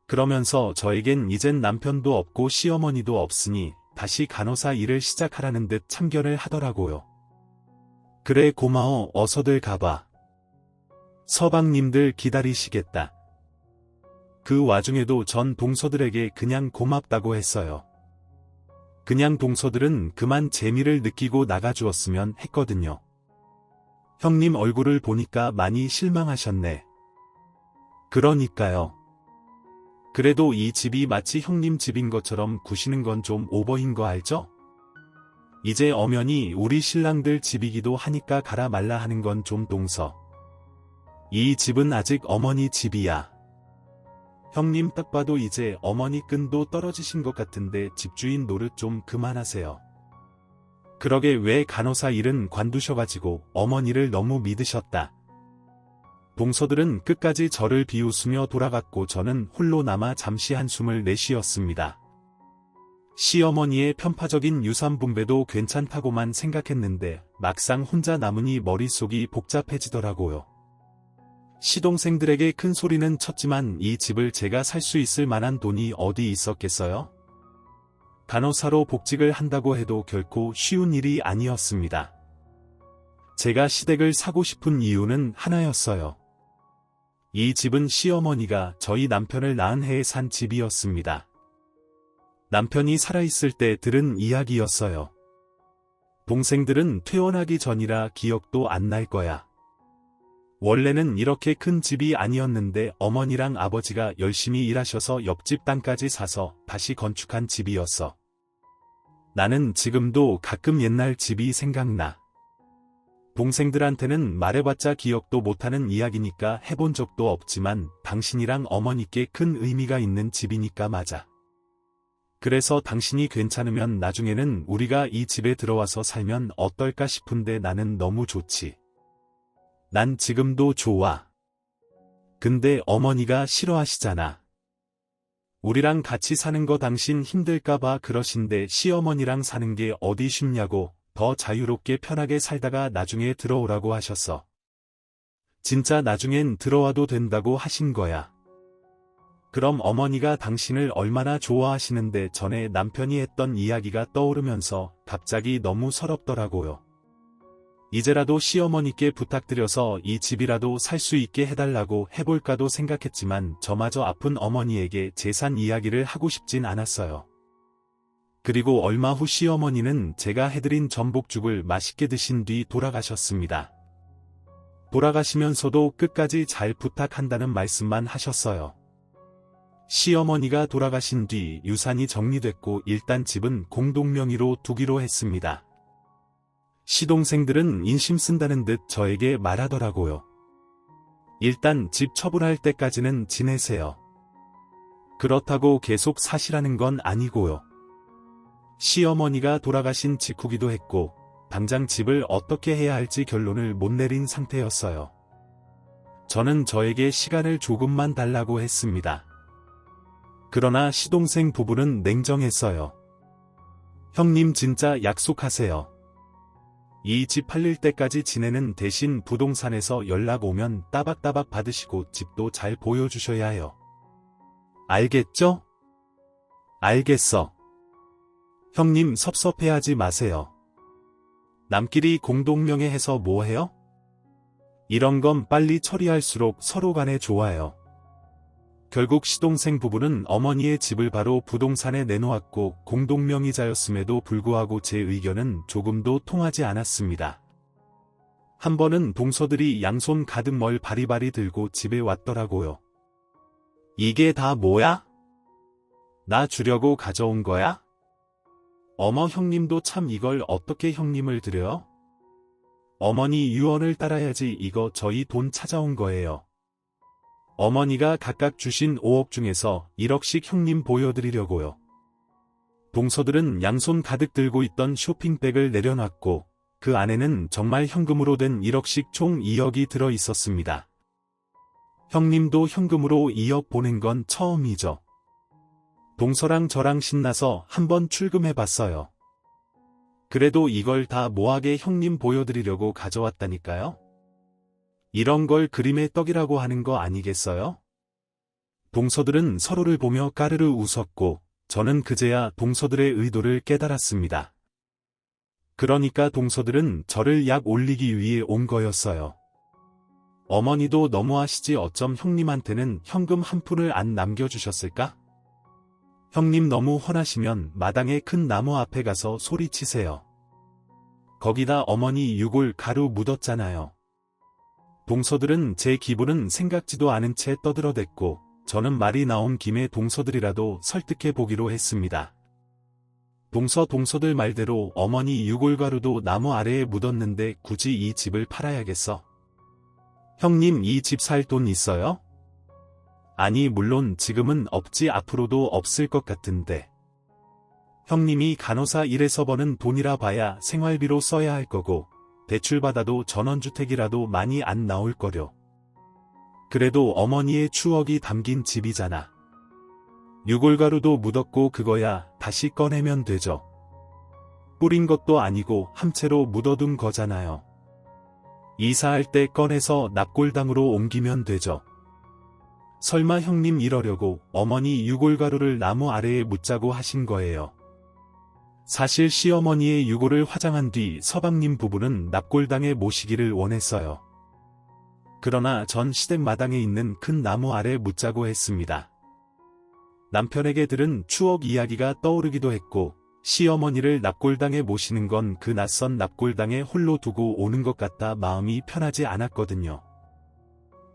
그러면서 저에겐 이젠 남편도 없고 시어머니도 없으니 다시 간호사 일을 시작하라는 듯 참견을 하더라고요. 그래 고마워 어서들 가봐. 서방님들 기다리시겠다. 그 와중에도 전 동서들에게 그냥 고맙다고 했어요. 그냥 동서들은 그만 재미를 느끼고 나가주었으면 했거든요. 형님 얼굴을 보니까 많이 실망하셨네. 그러니까요. 그래도 이 집이 마치 형님 집인 것처럼 구시는 건 좀 오버인 거 알죠? 이제 엄연히 우리 신랑들 집이기도 하니까 가라 말라 하는 건 좀 동서. 이 집은 아직 어머니 집이야. 형님 딱 봐도 이제 어머니 끈도 떨어지신 것 같은데 집주인 노릇 좀 그만하세요. 그러게 왜 간호사 일은 관두셔가지고 어머니를 너무 믿으셨다. 동서들은 끝까지 저를 비웃으며 돌아갔고 저는 홀로 남아 잠시 한숨을 내쉬었습니다. 시어머니의 편파적인 유산분배도 괜찮다고만 생각했는데 막상 혼자 남으니 머릿속이 복잡해지더라고요. 시동생들에게 큰 소리는 쳤지만 이 집을 제가 살 수 있을 만한 돈이 어디 있었겠어요? 간호사로 복직을 한다고 해도 결코 쉬운 일이 아니었습니다. 제가 시댁을 사고 싶은 이유는 하나였어요. 이 집은 시어머니가 저희 남편을 낳은 해에 산 집이었습니다. 남편이 살아있을 때 들은 이야기였어요. 동생들은 퇴원하기 전이라 기억도 안 날 거야. 원래는 이렇게 큰 집이 아니었는데 어머니랑 아버지가 열심히 일하셔서 옆집 땅까지 사서 다시 건축한 집이었어. 나는 지금도 가끔 옛날 집이 생각나. 동생들한테는 말해봤자 기억도 못하는 이야기니까 해본 적도 없지만 당신이랑 어머니께 큰 의미가 있는 집이니까 맞아. 그래서 당신이 괜찮으면 나중에는 우리가 이 집에 들어와서 살면 어떨까 싶은데 나는 너무 좋지. 난 지금도 좋아. 근데 어머니가 싫어하시잖아. 우리랑 같이 사는 거 당신 힘들까봐 그러신데 시어머니랑 사는 게 어디 쉽냐고. 더 자유롭게 편하게 살다가 나중에 들어오라고 하셨어. 진짜 나중엔 들어와도 된다고 하신 거야. 그럼 어머니가 당신을 얼마나 좋아하시는데 전에 남편이 했던 이야기가 떠오르면서 갑자기 너무 서럽더라고요. 이제라도 시어머니께 부탁드려서 이 집이라도 살 수 있게 해달라고 해볼까도 생각했지만 저마저 아픈 어머니에게 재산 이야기를 하고 싶진 않았어요. 그리고 얼마 후 시어머니는 제가 해드린 전복죽을 맛있게 드신 뒤 돌아가셨습니다. 돌아가시면서도 끝까지 잘 부탁한다는 말씀만 하셨어요. 시어머니가 돌아가신 뒤 유산이 정리됐고 일단 집은 공동명의로 두기로 했습니다. 시동생들은 인심 쓴다는 듯 저에게 말하더라고요. 일단 집 처분할 때까지는 지내세요. 그렇다고 계속 사시라는 건 아니고요. 시어머니가 돌아가신 직후기도 했고 당장 집을 어떻게 해야 할지 결론을 못 내린 상태였어요. 저는 저에게 시간을 조금만 달라고 했습니다. 그러나 시동생 부부는 냉정했어요. 형님 진짜 약속하세요. 이 집 팔릴 때까지 지내는 대신 부동산에서 연락 오면 따박따박 받으시고 집도 잘 보여주셔야 해요. 알겠죠? 알겠어. 형님 섭섭해하지 마세요. 남끼리 공동명예해서 뭐해요? 이런 건 빨리 처리할수록 서로 간에 좋아요. 결국 시동생 부부는 어머니의 집을 바로 부동산에 내놓았고 공동명의자였음에도 불구하고 제 의견은 조금도 통하지 않았습니다. 한 번은 동서들이 양손 가득 뭘 바리바리 들고 집에 왔더라고요. 이게 다 뭐야? 나 주려고 가져온 거야? 어머 형님도 참 이걸 어떻게 형님을 드려요? 어머니 유언을 따라야지 이거 저희 돈 찾아온 거예요. 어머니가 각각 주신 5억 중에서 1억씩 형님 보여드리려고요. 동서들은 양손 가득 들고 있던 쇼핑백을 내려놨고 그 안에는 정말 현금으로 된 1억씩 총 2억이 들어 있었습니다. 형님도 현금으로 2억 보낸 건 처음이죠. 동서랑 저랑 신나서 한번 출금해봤어요. 그래도 이걸 다 뭐하게 형님 보여드리려고 가져왔다니까요? 이런 걸 그림의 떡이라고 하는 거 아니겠어요? 동서들은 서로를 보며 까르르 웃었고 저는 그제야 동서들의 의도를 깨달았습니다. 그러니까 동서들은 저를 약 올리기 위해 온 거였어요. 어머니도 너무하시지 어쩜 형님한테는 현금 한 푼을 안 남겨주셨을까? 형님 너무 화나시면 마당에 큰 나무 앞에 가서 소리치세요. 거기다 어머니 유골 가루 묻었잖아요. 동서들은 제 기분은 생각지도 않은 채 떠들어댔고 저는 말이 나온 김에 동서들이라도 설득해 보기로 했습니다. 동서들 말대로 어머니 유골 가루도 나무 아래에 묻었는데 굳이 이 집을 팔아야겠어. 형님 이 집 살 돈 있어요? 아니 물론 지금은 없지 앞으로도 없을 것 같은데. 형님이 간호사 일해서 버는 돈이라 봐야 생활비로 써야 할 거고 대출받아도 전원주택이라도 많이 안 나올 거려. 그래도 어머니의 추억이 담긴 집이잖아. 유골가루도 묻었고 그거야 다시 꺼내면 되죠. 뿌린 것도 아니고 함체로 묻어둔 거잖아요. 이사할 때 꺼내서 납골당으로 옮기면 되죠. 설마 형님 이러려고 어머니 유골가루를 나무 아래에 묻자고 하신 거예요. 사실 시어머니의 유골을 화장한 뒤 서방님 부부는 납골당에 모시기를 원했어요. 그러나 전 시댁 마당에 있는 큰 나무 아래 묻자고 했습니다. 남편에게 들은 추억 이야기가 떠오르기도 했고 시어머니를 납골당에 모시는 건 그 낯선 납골당에 홀로 두고 오는 것 같아 마음이 편하지 않았거든요.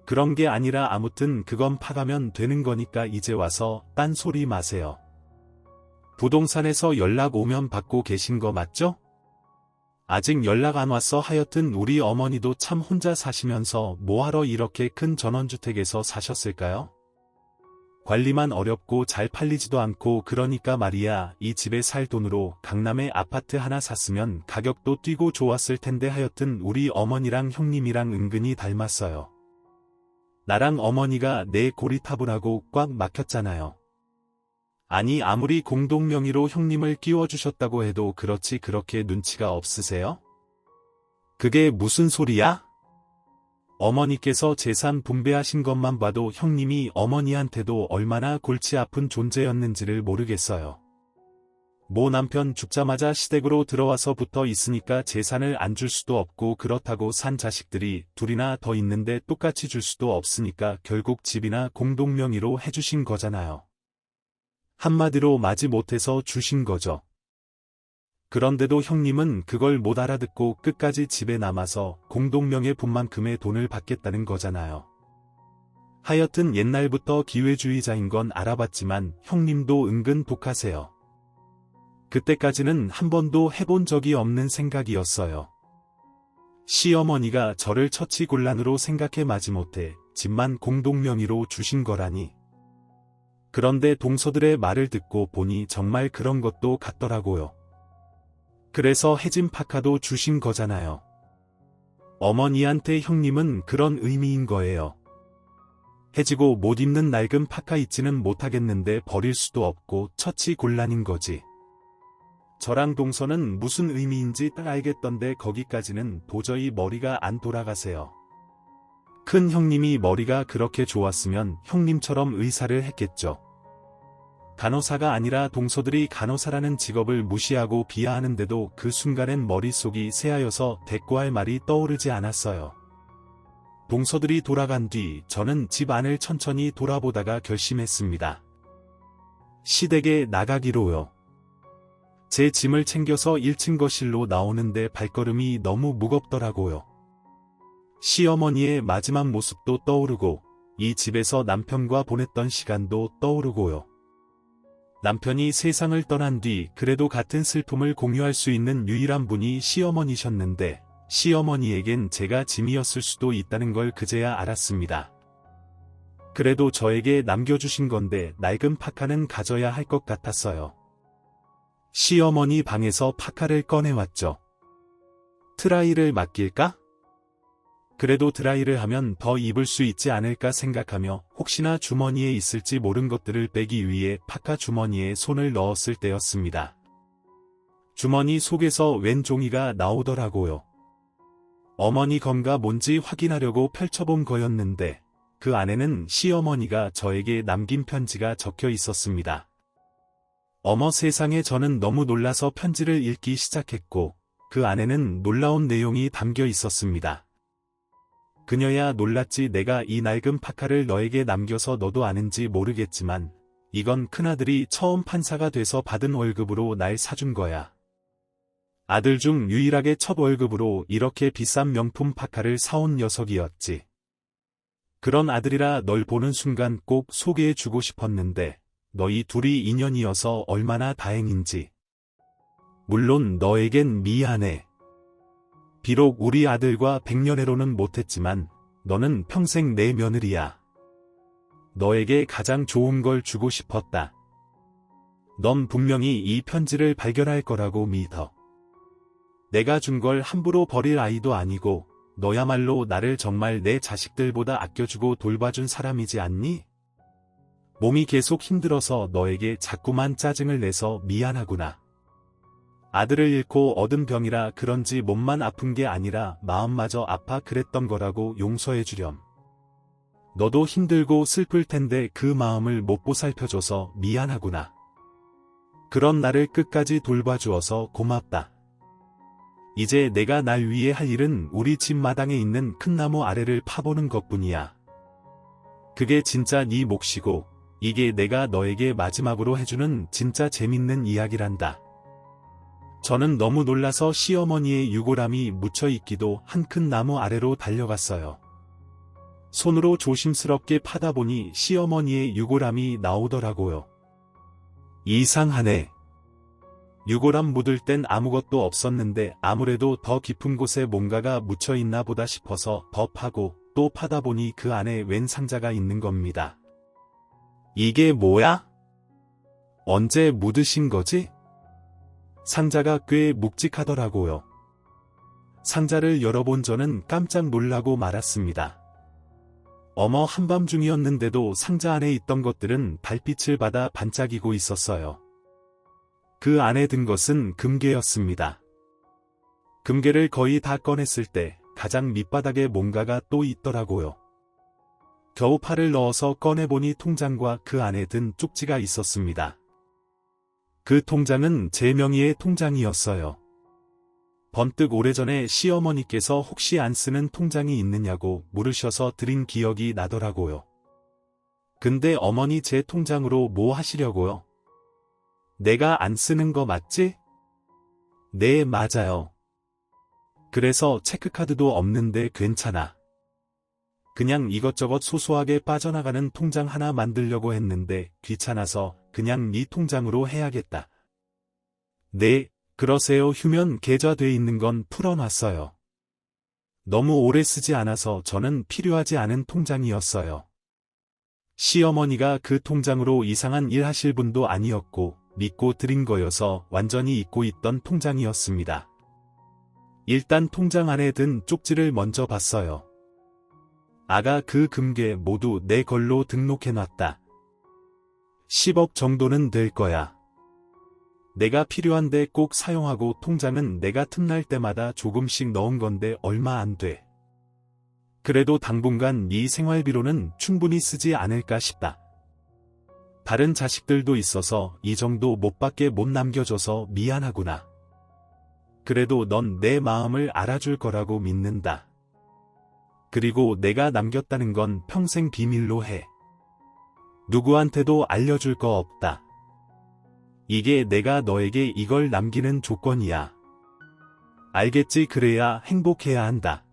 그런 게 아니라 아무튼 그건 파가면 되는 거니까 이제 와서 딴소리 마세요. 부동산에서 연락 오면 받고 계신 거 맞죠? 아직 연락 안 왔어. 하여튼 우리 어머니도 참 혼자 사시면서 뭐하러 이렇게 큰 전원주택에서 사셨을까요? 관리만 어렵고 잘 팔리지도 않고 그러니까 말이야. 이 집에 살 돈으로 강남에 아파트 하나 샀으면 가격도 뛰고 좋았을 텐데. 하여튼 우리 어머니랑 형님이랑 은근히 닮았어요. 나랑 어머니가 내 고리타분하고 꽉 막혔잖아요. 아니 아무리 공동명의로 형님을 끼워주셨다고 해도 그렇지 그렇게 눈치가 없으세요? 그게 무슨 소리야? 어머니께서 재산 분배하신 것만 봐도 형님이 어머니한테도 얼마나 골치 아픈 존재였는지를 모르겠어요. 모 남편 죽자마자 시댁으로 들어와서 붙어 있으니까 재산을 안 줄 수도 없고 그렇다고 산 자식들이 둘이나 더 있는데 똑같이 줄 수도 없으니까 결국 집이나 공동명의로 해주신 거잖아요. 한마디로 마지못해서 주신 거죠. 그런데도 형님은 그걸 못 알아듣고 끝까지 집에 남아서 공동명의 분만큼의 돈을 받겠다는 거잖아요. 하여튼 옛날부터 기회주의자인 건 알아봤지만 형님도 은근 독하세요. 그때까지는 한 번도 해본 적이 없는 생각이었어요. 시어머니가 저를 처치곤란으로 생각해 마지못해 집만 공동명의로 주신 거라니. 그런데 동서들의 말을 듣고 보니 정말 그런 것도 같더라고요. 그래서 해진 파카도 주신 거잖아요. 어머니한테 형님은 그런 의미인 거예요. 해지고 못 입는 낡은 파카 입지는 못하겠는데 버릴 수도 없고 처치곤란인 거지. 저랑 동서는 무슨 의미인지 딱 알겠던데 거기까지는 도저히 머리가 안 돌아가세요. 큰 형님이 머리가 그렇게 좋았으면 형님처럼 의사를 했겠죠. 간호사가 아니라 동서들이 간호사라는 직업을 무시하고 비하하는데도 그 순간엔 머릿속이 새하여서 대꾸할 말이 떠오르지 않았어요. 동서들이 돌아간 뒤 저는 집 안을 천천히 돌아보다가 결심했습니다. 시댁에 나가기로요. 제 짐을 챙겨서 1층 거실로 나오는데 발걸음이 너무 무겁더라고요. 시어머니의 마지막 모습도 떠오르고 이 집에서 남편과 보냈던 시간도 떠오르고요. 남편이 세상을 떠난 뒤 그래도 같은 슬픔을 공유할 수 있는 유일한 분이 시어머니셨는데 시어머니에겐 제가 짐이었을 수도 있다는 걸 그제야 알았습니다. 그래도 저에게 남겨주신 건데 낡은 파카는 가져야 할 것 같았어요. 시어머니 방에서 파카를 꺼내왔죠. 트라이를 맡길까? 그래도 드라이를 하면 더 입을 수 있지 않을까 생각하며 혹시나 주머니에 있을지 모른 것들을 빼기 위해 파카 주머니에 손을 넣었을 때였습니다. 주머니 속에서 웬 종이가 나오더라고요. 어머니 건가 뭔지 확인하려고 펼쳐본 거였는데 그 안에는 시어머니가 저에게 남긴 편지가 적혀 있었습니다. 어머 세상에 저는 너무 놀라서 편지를 읽기 시작했고 그 안에는 놀라운 내용이 담겨 있었습니다. 그녀야 놀랐지. 내가 이 낡은 파카를 너에게 남겨서 너도 아는지 모르겠지만 이건 큰아들이 처음 판사가 돼서 받은 월급으로 날 사준 거야. 아들 중 유일하게 첫 월급으로 이렇게 비싼 명품 파카를 사온 녀석이었지. 그런 아들이라 널 보는 순간 꼭 소개해주고 싶었는데 너희 둘이 인연이어서 얼마나 다행인지. 물론 너에겐 미안해. 비록 우리 아들과 백년해로는 못했지만 너는 평생 내 며느리야. 너에게 가장 좋은 걸 주고 싶었다. 넌 분명히 이 편지를 발견할 거라고 믿어. 내가 준 걸 함부로 버릴 아이도 아니고 너야말로 나를 정말 내 자식들보다 아껴주고 돌봐준 사람이지 않니? 몸이 계속 힘들어서 너에게 자꾸만 짜증을 내서 미안하구나. 아들을 잃고 얻은 병이라 그런지 몸만 아픈 게 아니라 마음마저 아파 그랬던 거라고 용서해주렴. 너도 힘들고 슬플 텐데 그 마음을 못 보살펴줘서 미안하구나. 그런 나를 끝까지 돌봐주어서 고맙다. 이제 내가 날 위해 할 일은 우리 집 마당에 있는 큰 나무 아래를 파보는 것뿐이야. 그게 진짜 네 몫이고 이게 내가 너에게 마지막으로 해주는 진짜 재밌는 이야기란다. 저는 너무 놀라서 시어머니의 유골함이 묻혀있기도 한 큰 나무 아래로 달려갔어요. 손으로 조심스럽게 파다 보니 시어머니의 유골함이 나오더라고요. 이상하네. 유골함 묻을 땐 아무것도 없었는데 아무래도 더 깊은 곳에 뭔가가 묻혀 있나 보다 싶어서 더 파고 또 파다 보니 그 안에 웬 상자가 있는 겁니다. 이게 뭐야? 언제 묻으신 거지? 상자가 꽤 묵직하더라고요. 상자를 열어본 저는 깜짝 놀라고 말았습니다. 어머, 한밤중이었는데도 상자 안에 있던 것들은 달빛을 받아 반짝이고 있었어요. 그 안에 든 것은 금괴였습니다. 금괴를 거의 다 꺼냈을 때 가장 밑바닥에 뭔가가 또 있더라고요. 겨우 팔을 넣어서 꺼내보니 통장과 그 안에 든 쪽지가 있었습니다. 그 통장은 제 명의의 통장이었어요. 번뜩 오래전에 시어머니께서 혹시 안 쓰는 통장이 있느냐고 물으셔서 드린 기억이 나더라고요. 근데 어머니 제 통장으로 뭐 하시려고요? 내가 안 쓰는 거 맞지? 네, 맞아요. 그래서 체크카드도 없는데 괜찮아. 그냥 이것저것 소소하게 빠져나가는 통장 하나 만들려고 했는데 귀찮아서 그냥 네 통장으로 해야겠다. 네, 그러세요. 휴면 계좌돼 있는 건 풀어놨어요. 너무 오래 쓰지 않아서 저는 필요하지 않은 통장이었어요. 시어머니가 그 통장으로 이상한 일 하실 분도 아니었고 믿고 드린 거여서 완전히 잊고 있던 통장이었습니다. 일단 통장 안에 든 쪽지를 먼저 봤어요. 아가, 그 금괴 모두 내 걸로 등록해놨다. 10억 정도는 될 거야. 내가 필요한데 꼭 사용하고 통장은 내가 틈날 때마다 조금씩 넣은 건데 얼마 안 돼. 그래도 당분간 네 생활비로는 충분히 쓰지 않을까 싶다. 다른 자식들도 있어서 이 정도 못밖에 못 남겨줘서 미안하구나. 그래도 넌 내 마음을 알아줄 거라고 믿는다. 그리고 내가 남겼다는 건 평생 비밀로 해. 누구한테도 알려줄 거 없다. 이게 내가 너에게 이걸 남기는 조건이야. 알겠지? 그래야 행복해야 한다.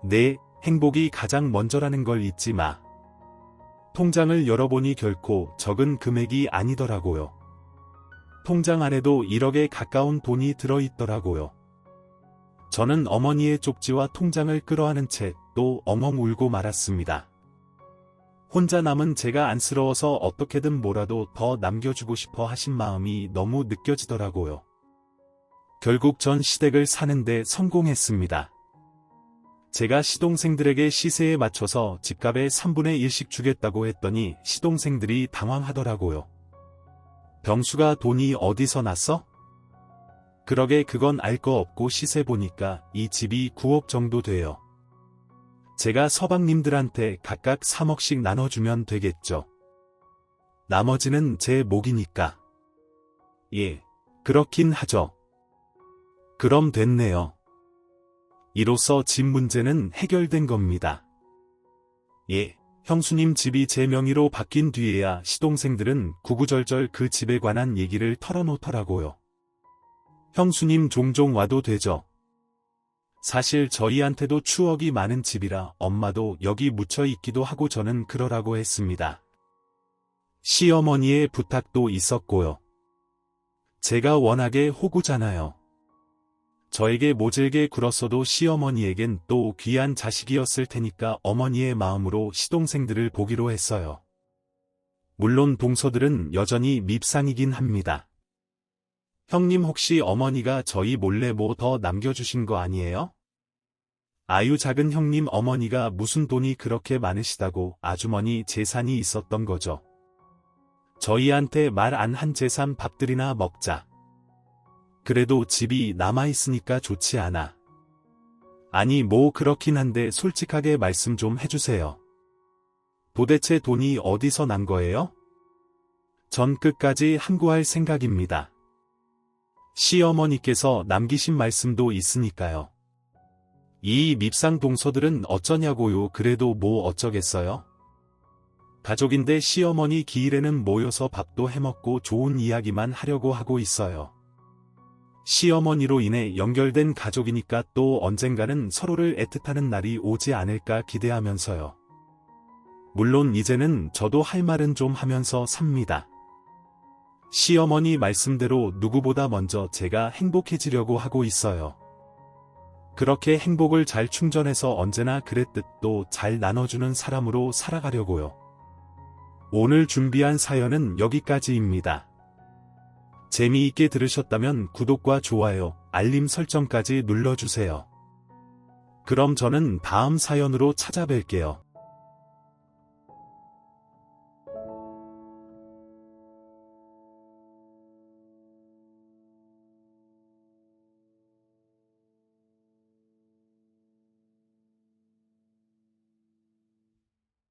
네, 행복이 가장 먼저라는 걸 잊지 마. 통장을 열어보니 결코 적은 금액이 아니더라고요. 통장 안에도 1억에 가까운 돈이 들어있더라고요. 저는 어머니의 쪽지와 통장을 끌어안은 채 또 엉엉 울고 말았습니다. 혼자 남은 제가 안쓰러워서 어떻게든 뭐라도 더 남겨주고 싶어 하신 마음이 너무 느껴지더라고요. 결국 전 시댁을 사는데 성공했습니다. 제가 시동생들에게 시세에 맞춰서 집값의 3분의 1씩 주겠다고 했더니 시동생들이 당황하더라고요. 병수가 돈이 어디서 났어? 그러게, 그건 알 거 없고 시세 보니까 이 집이 9억 정도 돼요. 제가 서방님들한테 각각 3억씩 나눠주면 되겠죠. 나머지는 제 몫이니까. 예, 그렇긴 하죠. 그럼 됐네요. 이로써 집 문제는 해결된 겁니다. 예, 형수님 집이 제 명의로 바뀐 뒤에야 시동생들은 구구절절 그 집에 관한 얘기를 털어놓더라고요. 형수님 종종 와도 되죠. 사실 저희한테도 추억이 많은 집이라 엄마도 여기 묻혀 있기도 하고 저는 그러라고 했습니다. 시어머니의 부탁도 있었고요. 제가 워낙에 호구잖아요. 저에게 모질게 굴었어도 시어머니에겐 또 귀한 자식이었을 테니까 어머니의 마음으로 시동생들을 보기로 했어요. 물론 동서들은 여전히 밉상이긴 합니다. 형님, 혹시 어머니가 저희 몰래 뭐 더 남겨주신 거 아니에요? 아유, 작은 형님, 어머니가 무슨 돈이 그렇게 많으시다고 아주머니 재산이 있었던 거죠. 저희한테 말 안 한 재산 밥들이나 먹자. 그래도 집이 남아있으니까 좋지 않아. 아니, 뭐 그렇긴 한데 솔직하게 말씀 좀 해주세요. 도대체 돈이 어디서 난 거예요? 전 끝까지 항고할 생각입니다. 시어머니께서 남기신 말씀도 있으니까요. 이 밉상 동서들은 어쩌냐고요. 그래도 뭐 어쩌겠어요? 가족인데 시어머니 기일에는 모여서 밥도 해먹고 좋은 이야기만 하려고 하고 있어요. 시어머니로 인해 연결된 가족이니까 또 언젠가는 서로를 애틋하는 날이 오지 않을까 기대하면서요. 물론 이제는 저도 할 말은 좀 하면서 삽니다. 시어머니 말씀대로 누구보다 먼저 제가 행복해지려고 하고 있어요. 그렇게 행복을 잘 충전해서 언제나 그랬듯 또 잘 나눠주는 사람으로 살아가려고요. 오늘 준비한 사연은 여기까지입니다. 재미있게 들으셨다면 구독과 좋아요, 알림 설정까지 눌러주세요. 그럼 저는 다음 사연으로 찾아뵐게요.